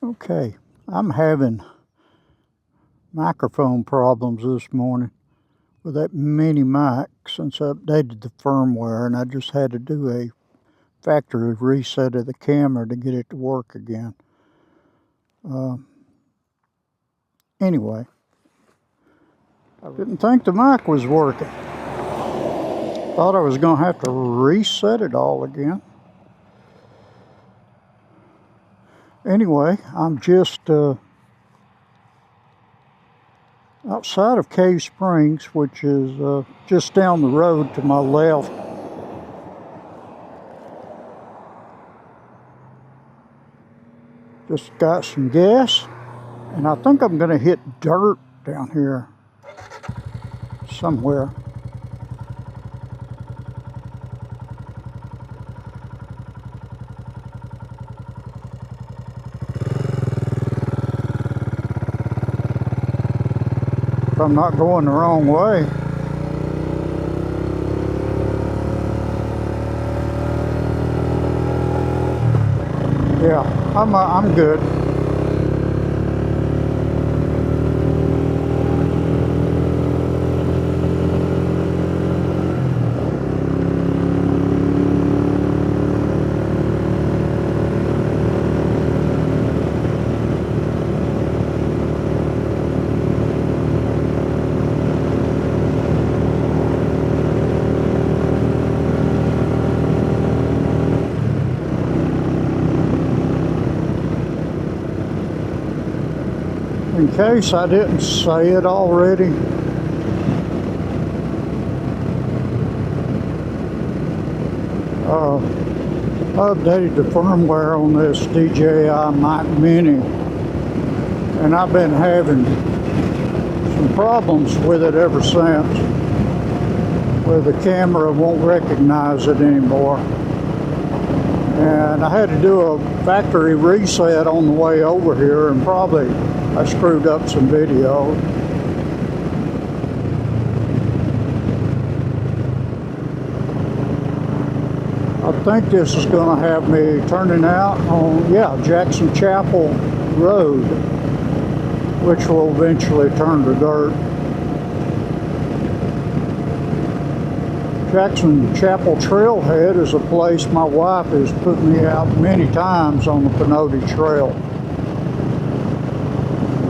Okay, I'm having microphone problems this morning with that mini mic since I updated the firmware, and I just had to do a factory reset of the camera to get it to work again. Anyway, I didn't think the mic was working. Thought I was going to have to reset it all again. Anyway, I'm just outside of Cave Springs, which is just down the road to my left. Just got some gas, and I think I'm going to hit dirt down here somewhere. If I'm not going the wrong way. Yeah, I'm good. In case I didn't say it already, I updated the firmware on this DJI Mic Mini, and I've been having some problems with it ever since, where the camera won't recognize it anymore. And I had to do a factory reset on the way over here, and probably I screwed up some video. I think this is going to have me turning out on, Jackson Chapel Road, which will eventually turn to dirt. Jackson Chapel Trailhead is a place my wife has put me out many times on the Pinoti Trail,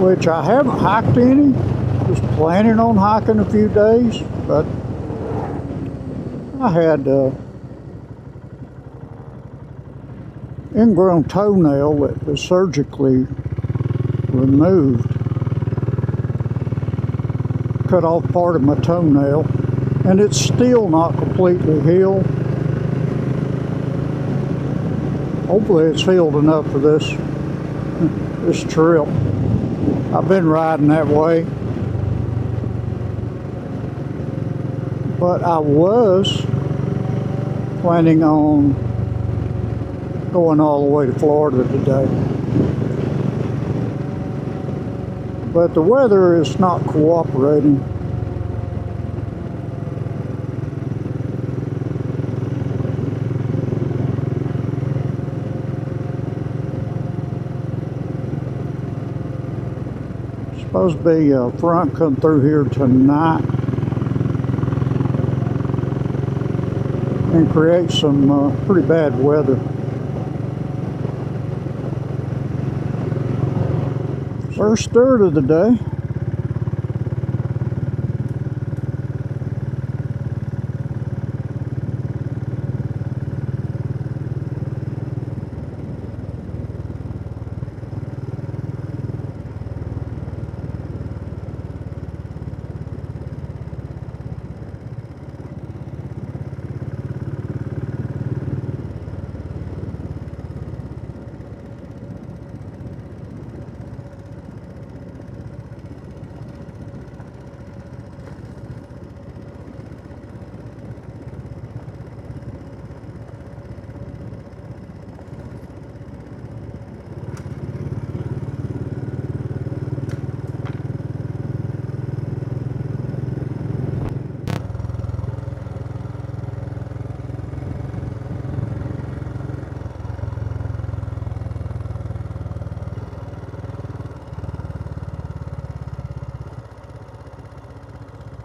which I haven't hiked any. Just planning on hiking a few days, but I had ingrown toenail that was surgically removed. Cut off part of my toenail, and it's still not completely healed. Hopefully it's healed enough for this trip. I've been riding that way, but I was planning on going all the way to Florida today. But the weather is not cooperating. Supposed to be a front come through here tonight and create some pretty bad weather. First dirt of the day.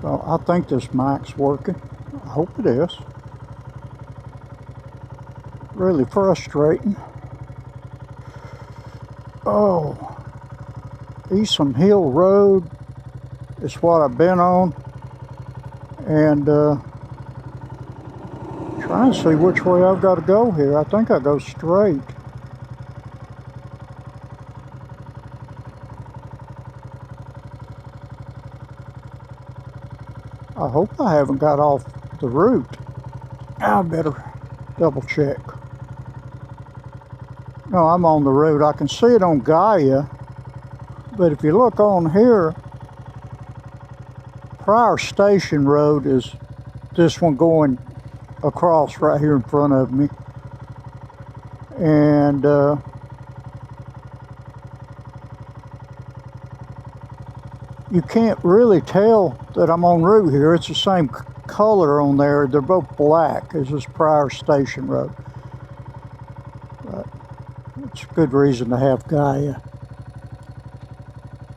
So I think this mic's working. I hope it is. Really frustrating. Oh, Eastham Hill Road is what I've been on, and trying to see which way I've got to go here. I think I go straight. I hope I haven't got off the route. I better double check. No, I'm on the road. I can see it on Gaia, but if you look on here, Prior Station Road is this one going across right here in front of me. And you can't really tell that I'm en route here. It's the same color on there. They're both black as this Prior Station Road. But it's a good reason to have Gaia.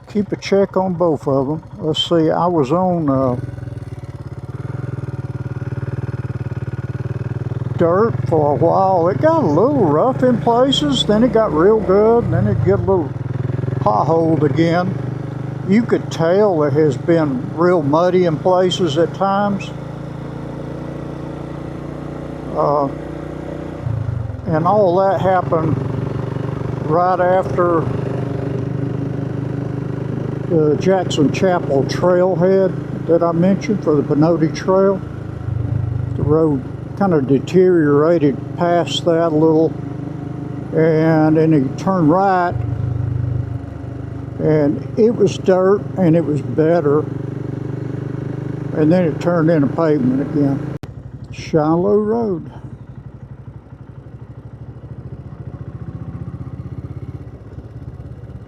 Keep a check on both of them. Let's see, I was on dirt for a while. It got a little rough in places, then it got real good, and then it get a little potholed again. You could tell it has been real muddy in places at times. And all that happened right after the Jackson Chapel trailhead that I mentioned for the Penote Trail. The road kind of deteriorated past that a little, and then you turn right, and it was dirt and it was better, and then it turned into pavement again. Shiloh Road.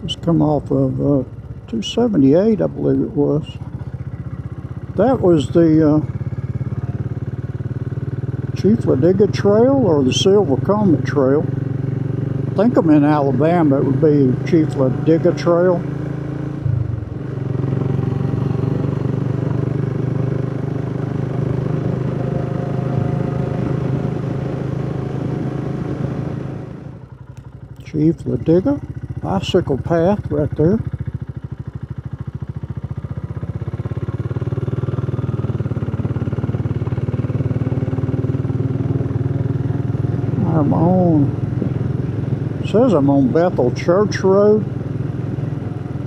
Just come off of 278, I believe it was. That was the Cheaha Trail or the Silver Comet Trail. I think I'm in Alabama. It would be Cheaha Trail. Cheaha bicycle path right there. I'm on, says I'm on Bethel Church Road.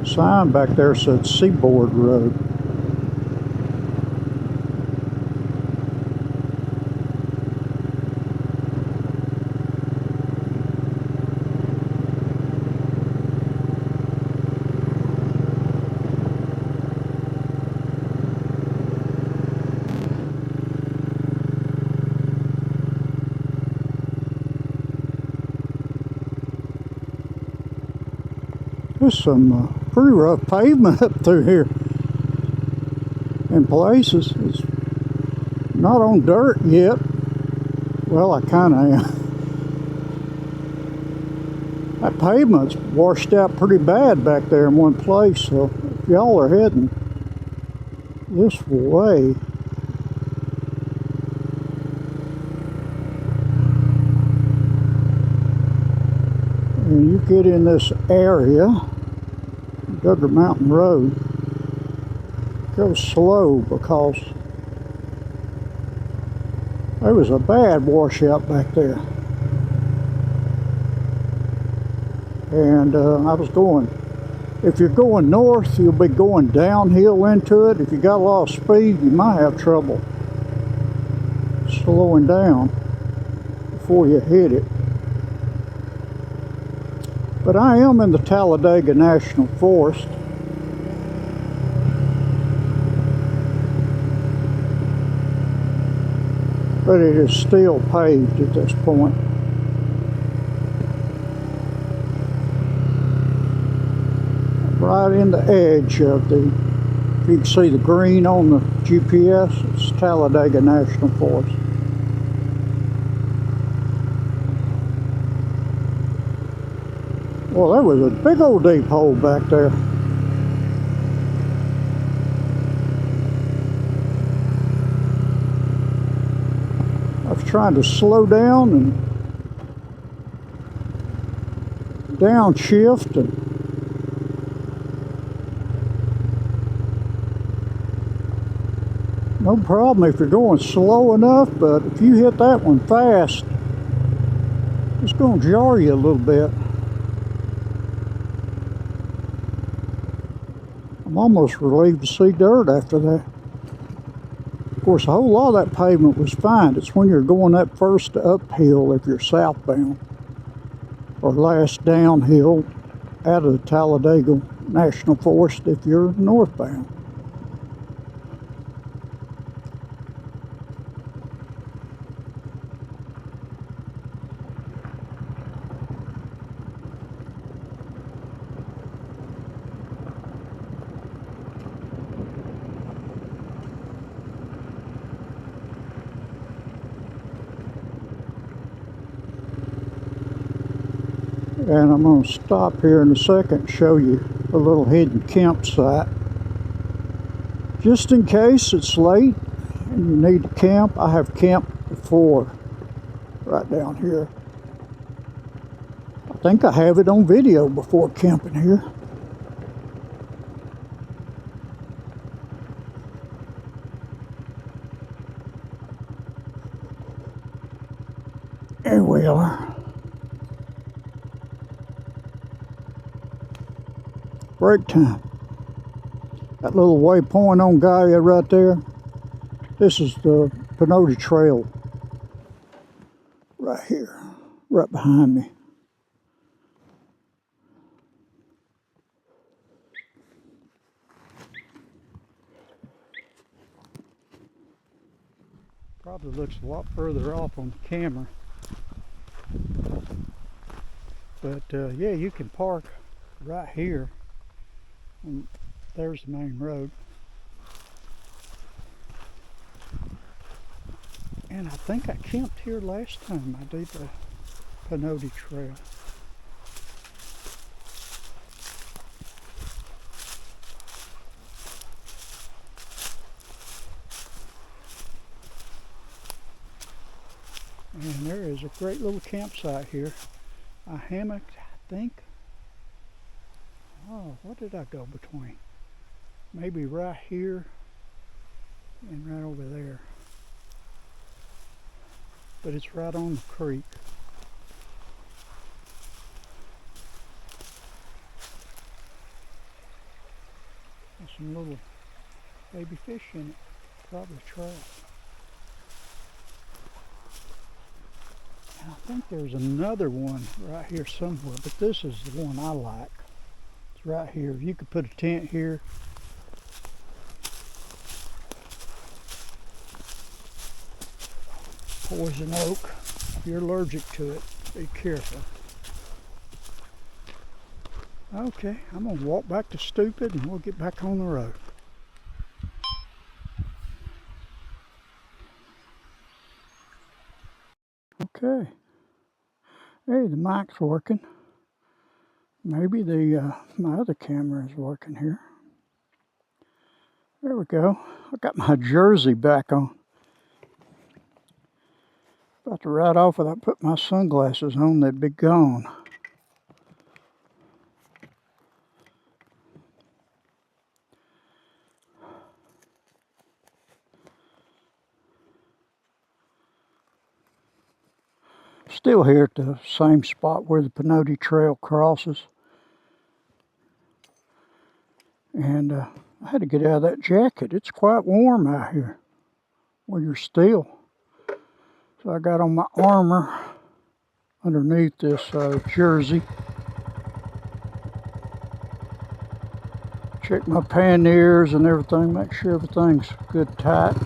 Sign back there said Seaboard Road. There's some pretty rough pavement up through here in places. It's not on dirt yet. Well, I kind of am. That pavement's washed out pretty bad back there in one place, so if y'all are heading this way, and you get in this area, Duggar Mountain Road, go slow because there was a bad washout back there. And I was going, if you're going north, you'll be going downhill into it. If you got a lot of speed, you might have trouble slowing down before you hit it. But I am in the Talladega National Forest. But it is still paved at this point. Right in the edge of the, if you can see the green on the GPS, it's Talladega National Forest. Well, there was a big old deep hole back there. trying to slow down and downshift, and no problem if you're going slow enough, but if you hit that one fast, it's going to jar you a little bit. I'm almost relieved to see dirt after that. Of course, a whole lot of that pavement was fine. It's when you're going that first uphill if you're southbound, or last downhill out of the Talladega National Forest if you're northbound. And I'm going to stop here in a second and show you a little hidden campsite. Just in case it's late and you need to camp. I have camped before right down here. I think I have it on video before camping here. There we are. Break time. That little waypoint on Gaia right there, this is the Pinotti Trail right here, right behind me. Probably looks a lot further off on the camera, but yeah, you can park right here. And there's the main road. And I think I camped here last time I did the Pinotti Trail. And there is a great little campsite here. I hammocked, I think. Oh, what did I go between? Maybe right here and right over there. But it's right on the creek. There's some little baby fish in it, probably trout. And I think there's another one right here somewhere, but this is the one I like. Right here. You could put a tent here. Poison oak. If you're allergic to it, be careful. Okay, I'm going to walk back to Stupid and we'll get back on the road. Okay. Hey, the mic's working. Maybe my other camera is working here. There we go. I got my jersey back on. About to ride off without putting my sunglasses on, they'd be gone. Still here at the same spot where the Pinotti Trail crosses. And I had to get out of that jacket. It's quite warm out here when you're still. So I got on my armor underneath this jersey. Check my panniers and everything, make sure everything's good tight.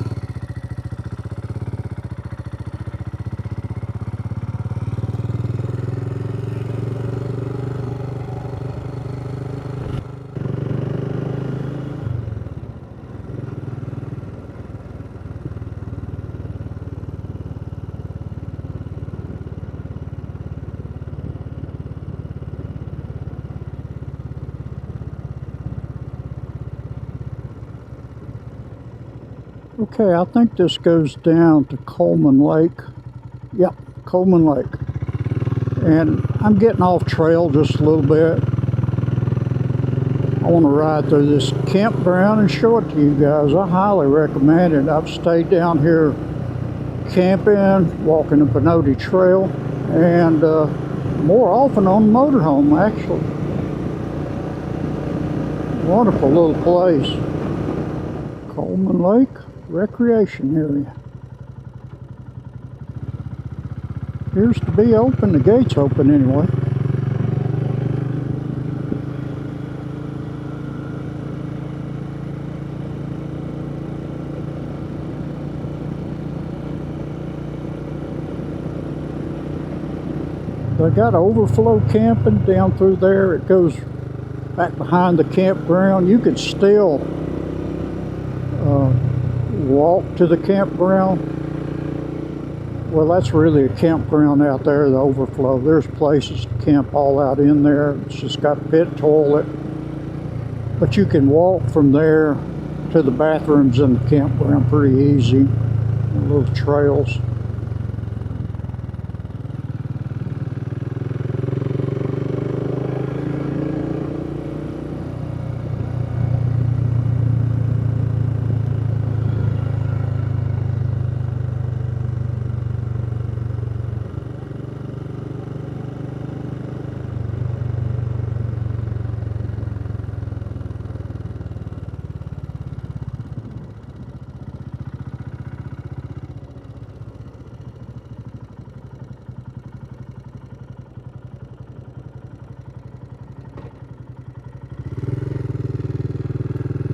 Okay, I think this goes down to Coleman Lake. Yep, Coleman Lake. And I'm getting off trail just a little bit. I want to ride through this campground and show it to you guys. I highly recommend it. I've stayed down here camping, walking the Pinoti Trail, and more often on the motorhome, actually. Wonderful little place. Coleman Lake Recreation Area. Appears to be open. The gate's open anyway. They got overflow camping down through there. It goes back behind the campground. You could still walk to the campground. Well, that's really a campground out there, the overflow. There's places to camp all out in there. It's just got a pit toilet. But you can walk from there to the bathrooms in the campground pretty easy. Little trails.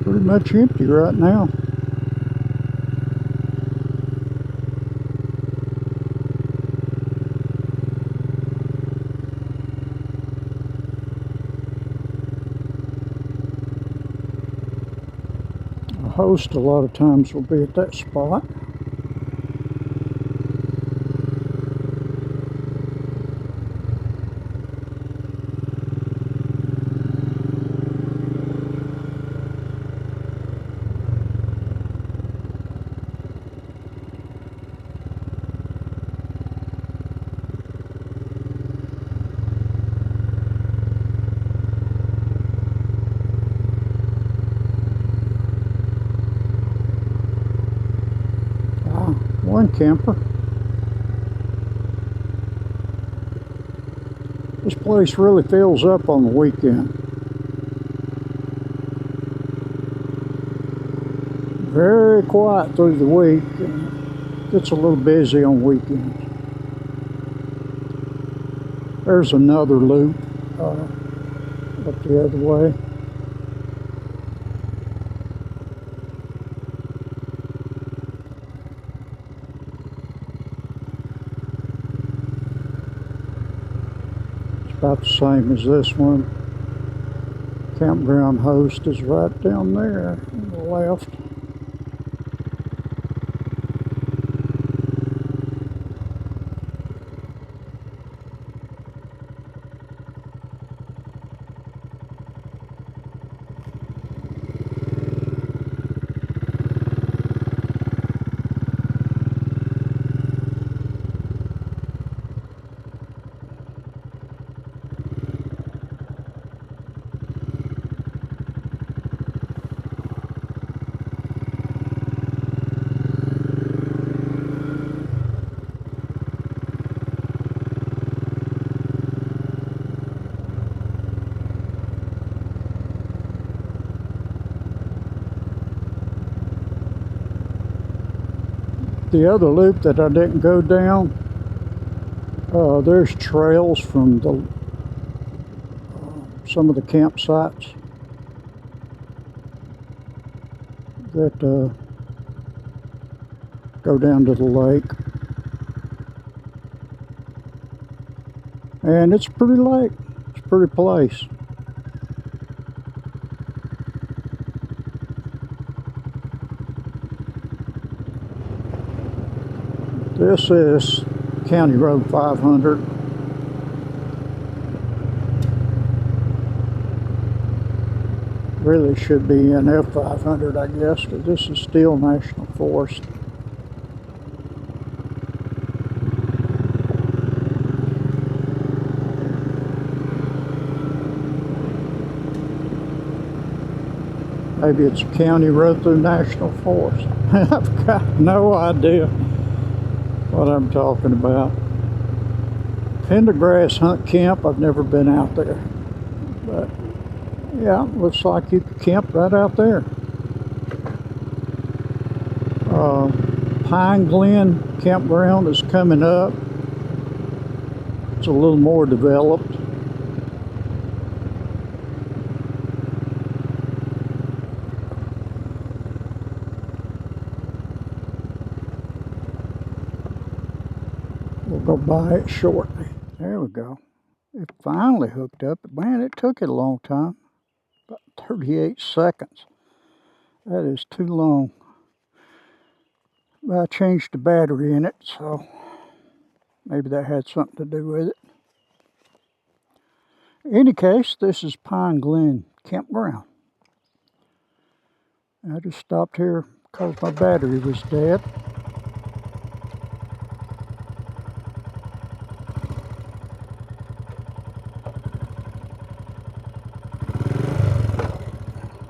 Pretty much empty right now. A host a lot of times will be at that spot. One camper. This place really fills up on the weekend. Very quiet through the week. Gets a little busy on weekends. There's another loop up the other way. About the same as this one. Campground host is right down there on the left. The other loop that I didn't go down, there's trails from the some of the campsites that go down to the lake, and it's a pretty lake. It's a pretty place. This is County Road 500. Really should be in F500, I guess, because this is still National Forest. Maybe it's a county road through national forest. I've got no idea what I'm talking about. Pendergrass Hunt Camp, I've never been out there. But yeah, looks like you could camp right out there. Pine Glen Campground is coming up. It's a little more developed. We'll go by it shortly. There we go. It finally hooked up. Man, it took it a long time. About 38 seconds. That is too long. But I changed the battery in it, so maybe that had something to do with it. In any case, this is Pine Glen Campground. I just stopped here because my battery was dead.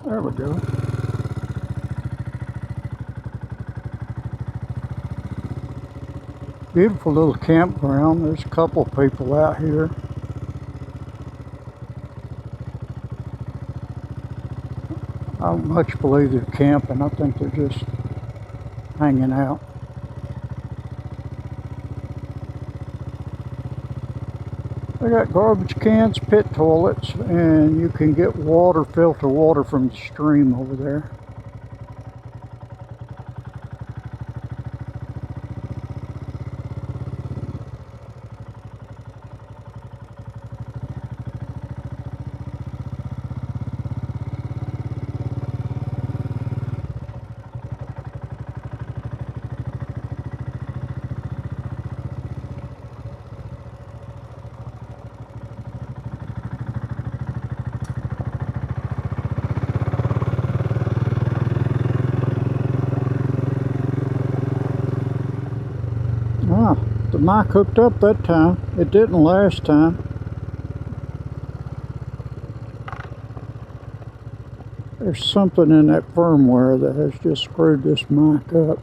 There we go. Beautiful little campground. There's a couple of people out here. I don't much believe they're camping. I think they're just hanging out. They got garbage cans, pit toilets, and you can get water, filter water from the stream over there. Ah, the mic hooked up that time. It didn't last time. There's something in that firmware that has just screwed this mic up.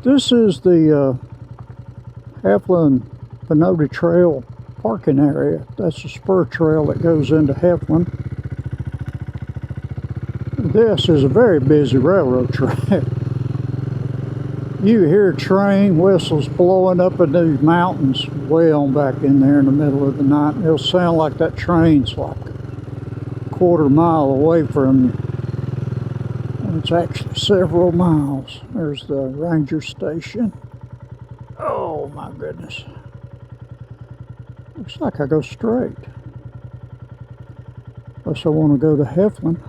This is the Heflin-Pinoti Trail parking area. That's a spur trail that goes into Heflin. This is a very busy railroad track. You hear train whistles blowing up in these mountains way on back in there in the middle of the night. It'll sound like that train's like a quarter-mile away from you. And it's actually several miles. There's the ranger station. Oh my goodness. Looks like I go straight. Unless I want to go to Heflin.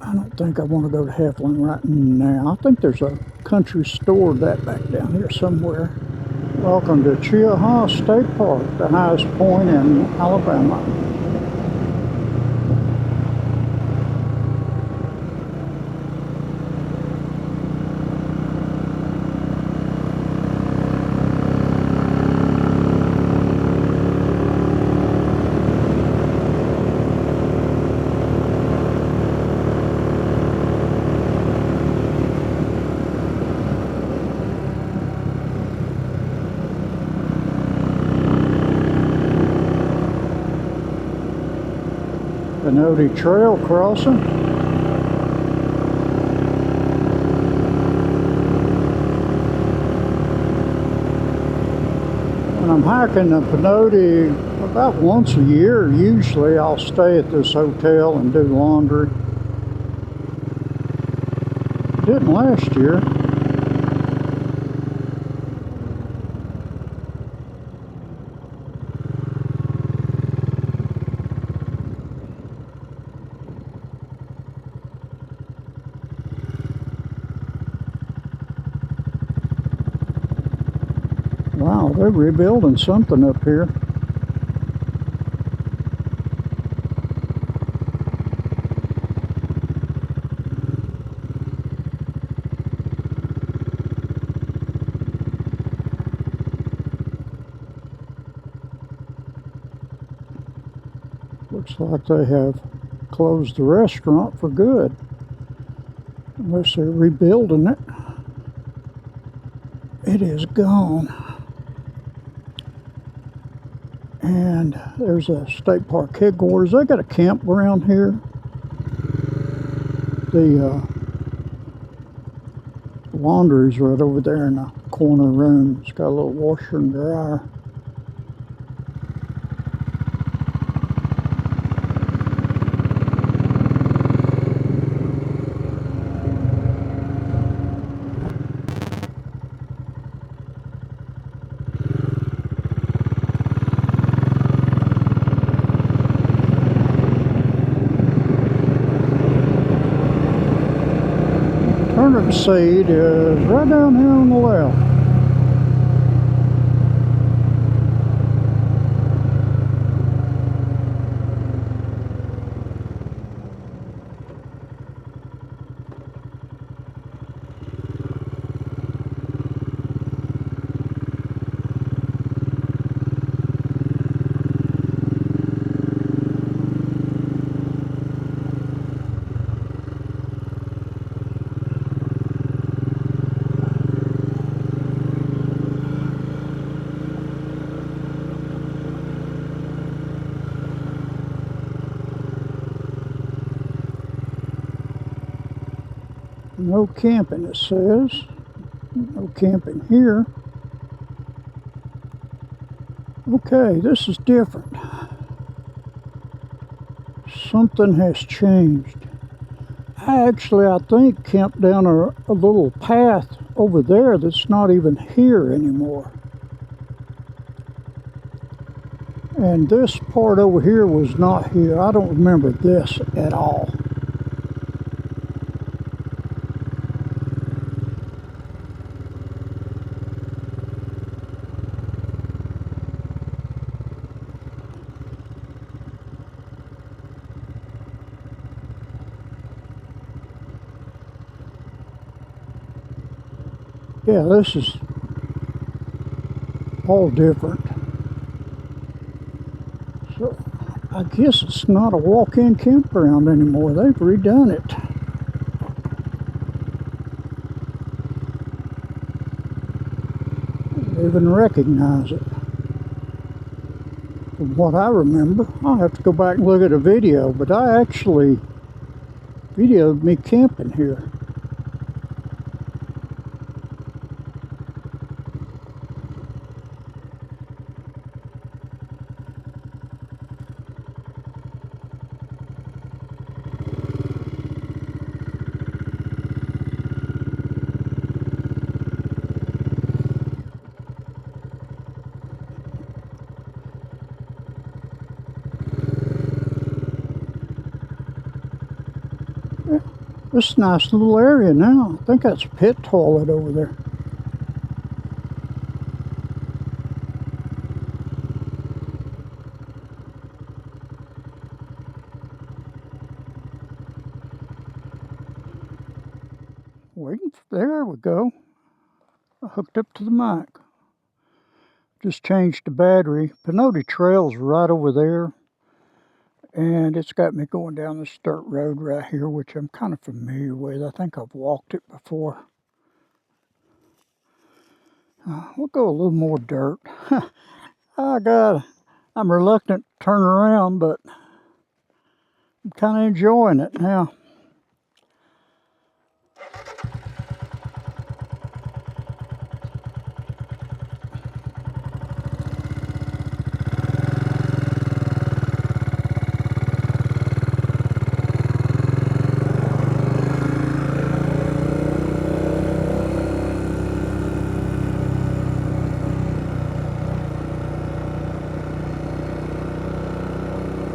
I don't think I want to go to Heflin right now. I think there's a country store that back down here somewhere. Welcome to Cheaha State Park, the highest point in Alabama. Pinoti Trail crossing. When I'm hiking the Pinoti about once a year, usually I'll stay at this hotel and do laundry. Didn't last year. Wow, they're rebuilding something up here. Looks like they have closed the restaurant for good, unless they're rebuilding it. It is gone. And there's a state park headquarters. They got a campground here. The laundry's right over there in the corner room. It's got a little washer and dryer. Turnip seed is right down here on the left. No camping, it says. No camping here. Okay, this is different. Something has changed. I think camped down a little path over there that's not even here anymore. And this part over here was not here. I don't remember this at all. Yeah, this is all different. So I guess it's not a walk-in campground anymore. They've redone it. I don't even recognize it. From what I remember, I'll have to go back and look at a video, but I actually videoed me camping here. This nice little area now. I think that's a pit toilet over there. There we go. I hooked up to the mic. Just changed the battery. Pinote Trail's right over there. And it's got me going down this dirt road right here, which I'm kind of familiar with. I think I've walked it before. We'll go a little more dirt. I'm reluctant to turn around, but I'm kind of enjoying it now.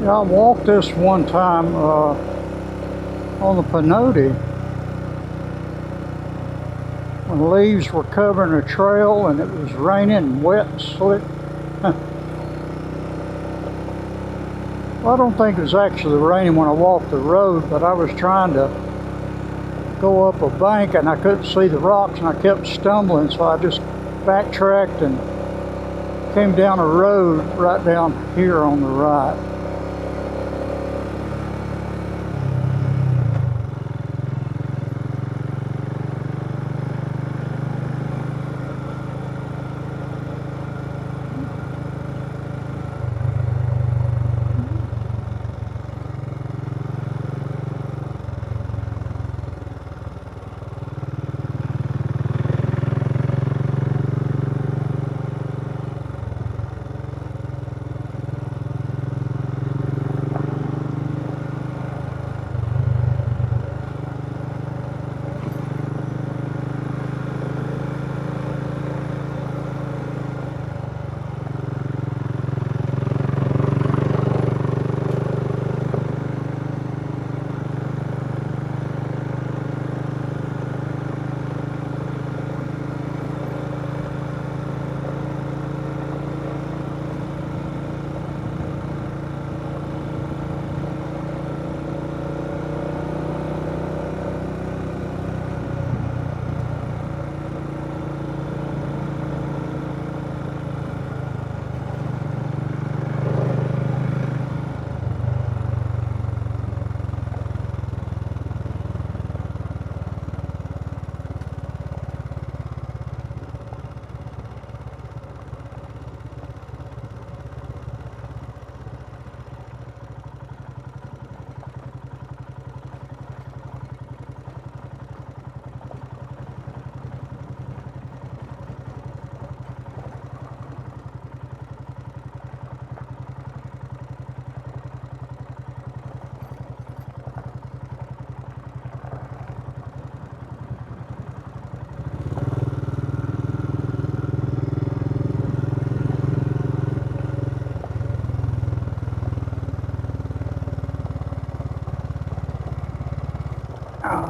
Yeah, I walked this one time on the Pinote when leaves were covering a trail and it was raining, wet and slick. Well, I don't think it was actually raining when I walked the road, but I was trying to go up a bank and I couldn't see the rocks and I kept stumbling, so I just backtracked and came down a road right down here on the right.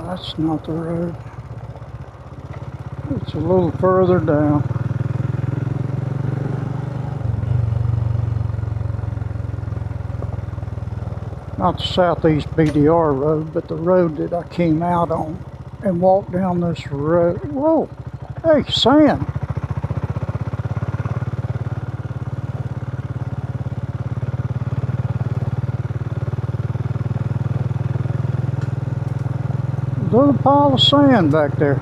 No, that's not the road. It's a little further down. Not the southeast BDR road, but the road that I came out on and walked down this road. Whoa, hey, sand. There's a pile of sand back there.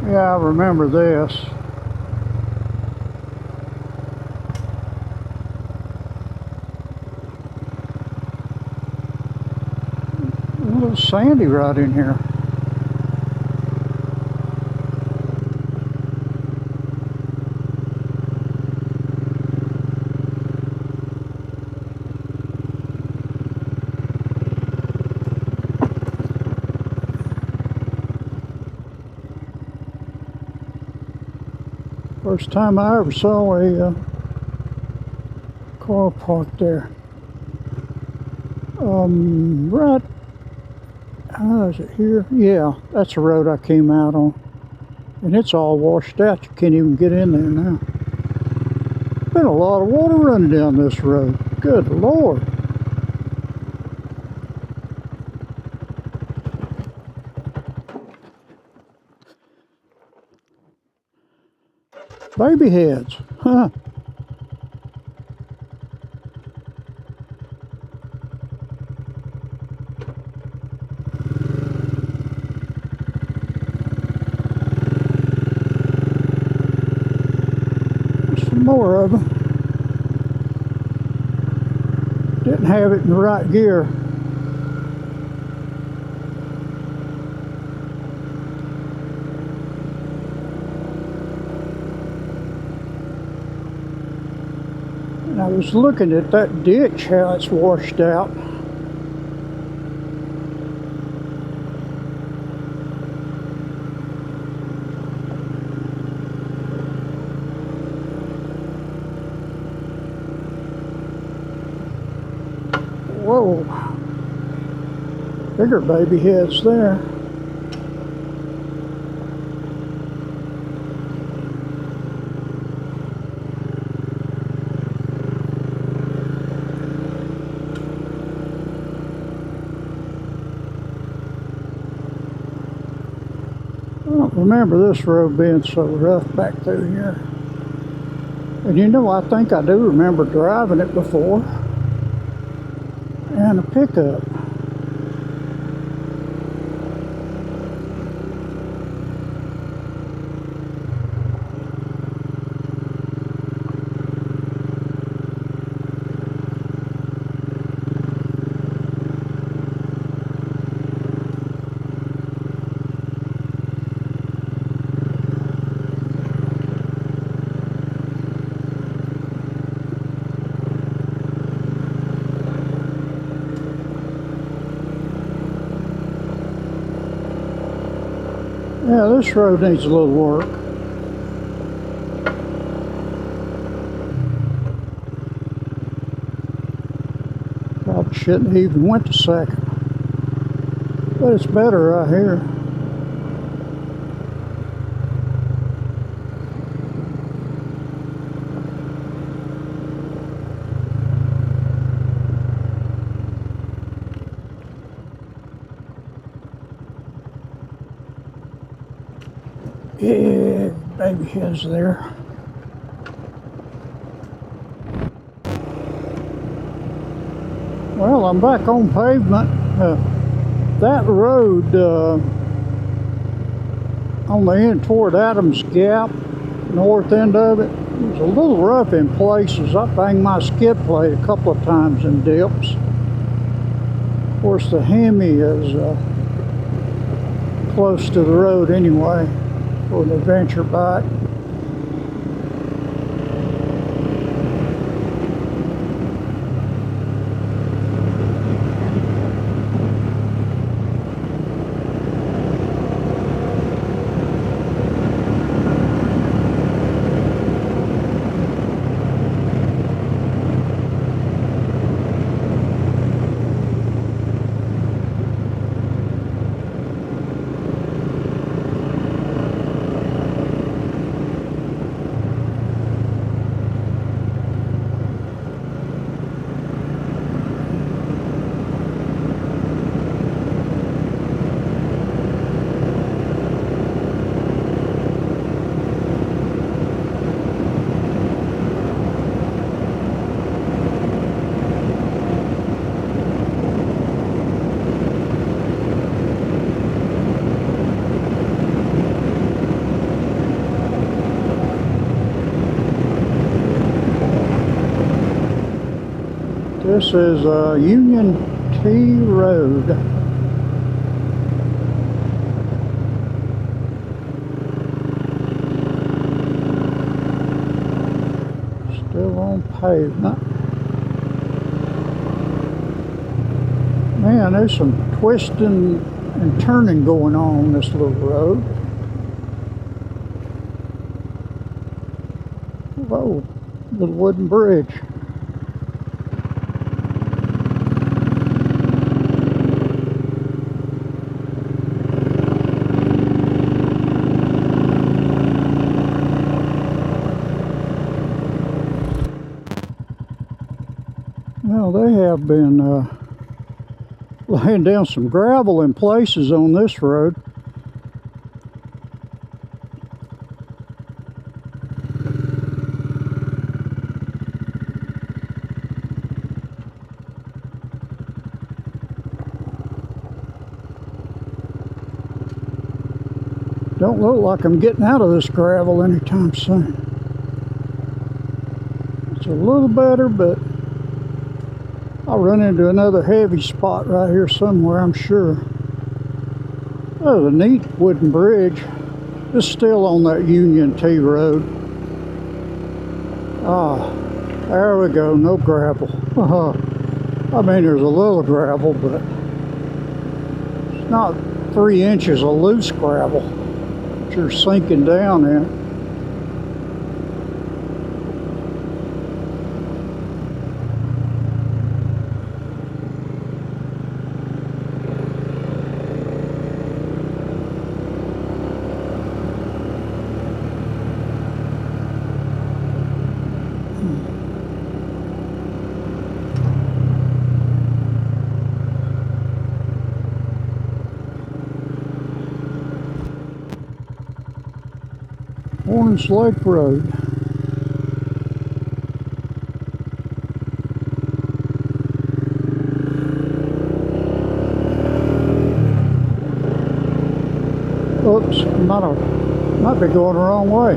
Yeah, I remember this. A little sandy right in here. First time I ever saw a car parked there. Right, how is it here? Yeah, that's the road I came out on. And it's all washed out. You can't even get in there now. Been a lot of water running down this road. Good Lord. Baby heads, huh? Some more of them. Didn't have it in the right gear. And I was looking at that ditch, how it's washed out. Whoa, bigger baby heads there. I don't remember this road being so rough back through here. And you know, I think I do remember driving it before. And a pickup. Yeah, this road needs a little work. Probably shouldn't have even went to second. But it's better right here. Yeah, baby heads there. Well, I'm back on pavement. That road on the end toward Adams Gap, north end of it, was a little rough in places. I banged my skid plate a couple of times in dips. Of course, the Hemi is close to the road anyway for an adventure bike. This is Union T Road. Still on pavement. Man, there's some twisting and turning going on this little road. Whoa, little wooden bridge. Well, they have been laying down some gravel in places on this road. Don't look like I'm getting out of this gravel anytime soon. It's a little better, but I'll run into another heavy spot right here somewhere, I'm sure. Oh, a neat wooden bridge. It's still on that Union T Road. Ah, there we go, no gravel. I mean, there's a little gravel, but it's not 3 inches of loose gravel that you're sinking down in. Orange Lake Road. Oops, might be going the wrong way.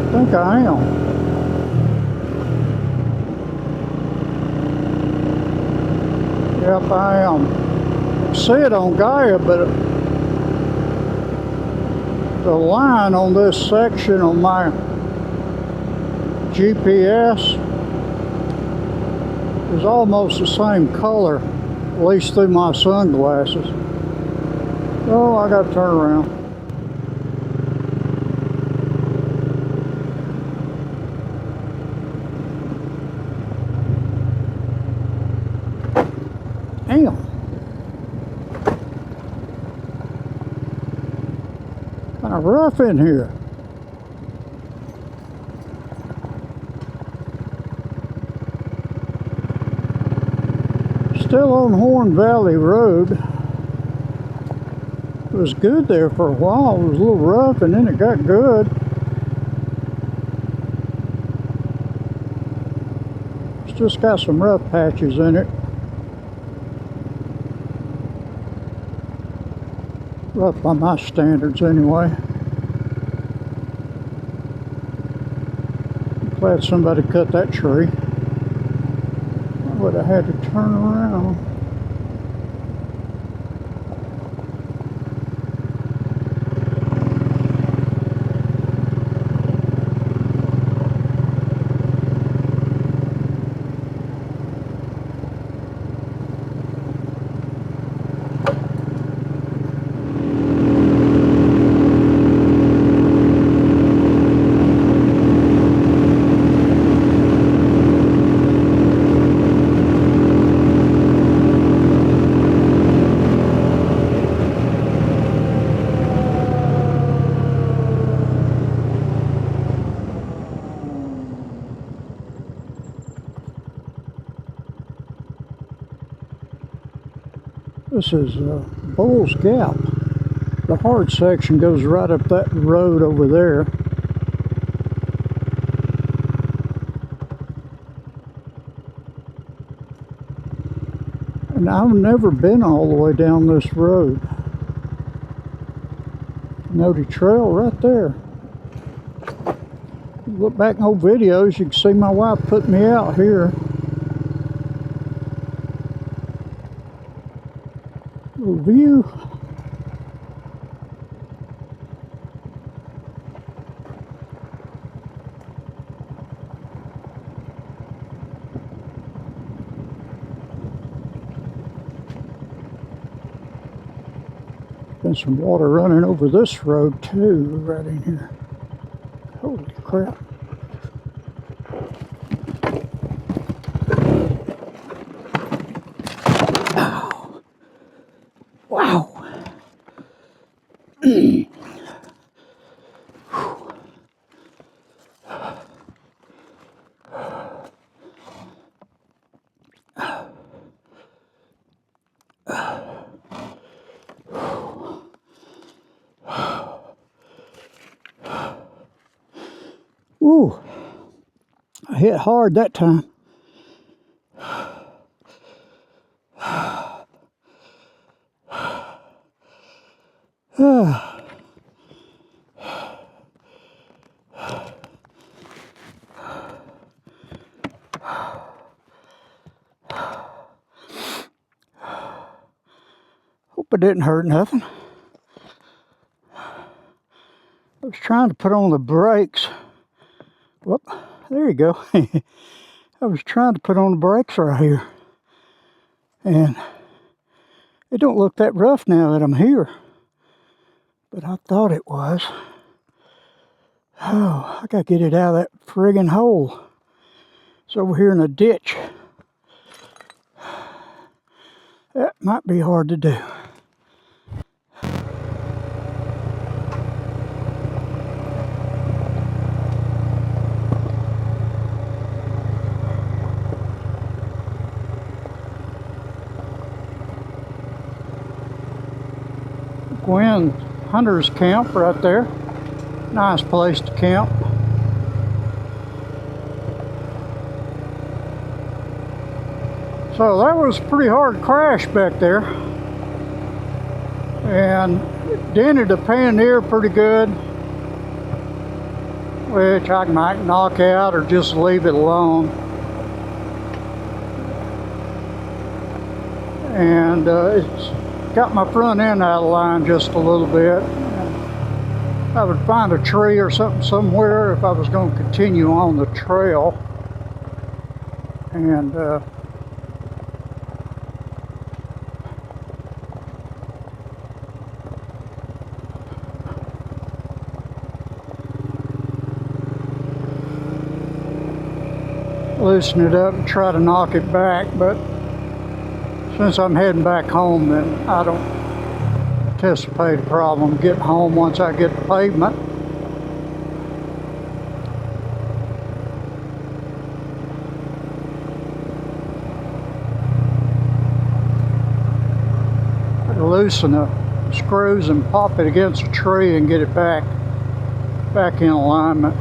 I think I am. Yep, I am. I see it on Gaia, but the line on this section on my GPS is almost the same color, at least through my sunglasses. Oh, I gotta turn around. Damn. Kind of rough in here. Still on Horn Valley Road. It was good there for a while. It was a little rough and then it got good. It's just got some rough patches in it. Rough by my standards anyway. Glad somebody cut that tree. I would have had to turn around. This is Bull's Gap. The hard section goes right up that road over there. And I've never been all the way down this road. Nody Trail right there. Look back in old videos, you can see my wife put me out here. Little view. Been some water running over this road too, right in here. Holy crap. Ow. Wow. Ooh, I hit hard that time. Hope it didn't hurt nothing. I was trying to put on the brakes. Whoop, there you go. I was trying to put on the brakes right here. And it don't look that rough now that I'm here. But I thought it was. Oh, I gotta get it out of that friggin' hole. It's over here in a ditch. That might be hard to do. Gwen Hunter's Camp right there. Nice place to camp. So that was a pretty hard crash back there. And it dented the pannier pretty good, which I might knock out or just leave it alone. And it's got my front end out of line just a little bit. I would find a tree or something somewhere if I was going to continue on the trail. And loosen it up and try to knock it back, but since I'm heading back home, then I don't anticipate a problem getting home once I get the pavement. I can loosen the screws and pop it against a tree and get it back in alignment.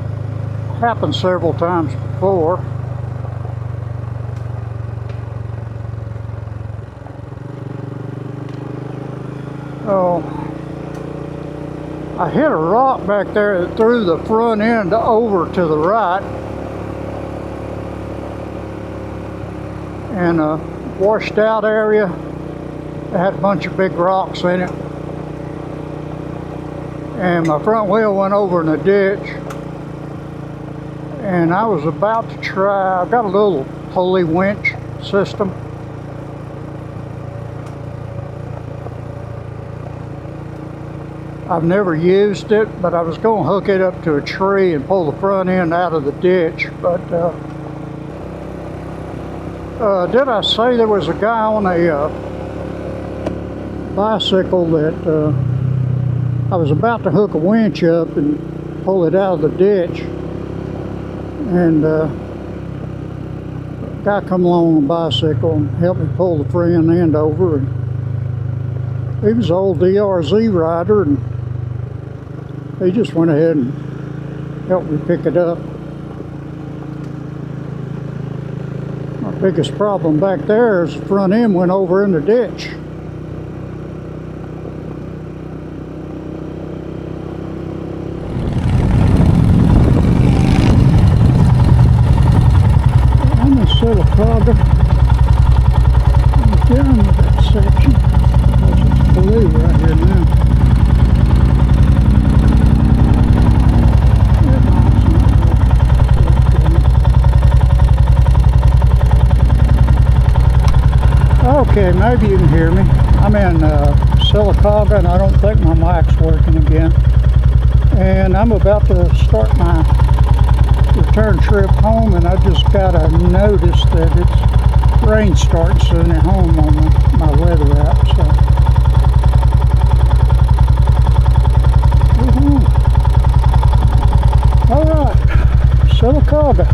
Happened several times before. Oh, I hit a rock back there that threw the front end over to the right, and a washed out area that had a bunch of big rocks in it, and my front wheel went over in a ditch, and I was about to try, I've got a little pulley winch system. I've never used it, but I was going to hook it up to a tree and pull the front end out of the ditch. But did I say there was a guy on a bicycle that I was about to hook a winch up and pull it out of the ditch, and a guy come along on a bicycle and helped me pull the front end over, and he was an old DRZ rider, and he just went ahead and helped me pick it up. My biggest problem back there is the front end went over in the ditch. Sylacauga. I'm done with that section because it's blue right here now. Okay, maybe you can hear me. I'm in Sylacauga, and I don't think my mic's working again. And I'm about to start my return trip home, and I just got a notice that it's rain starting soon at home on my weather app. So, all right, Sylacauga.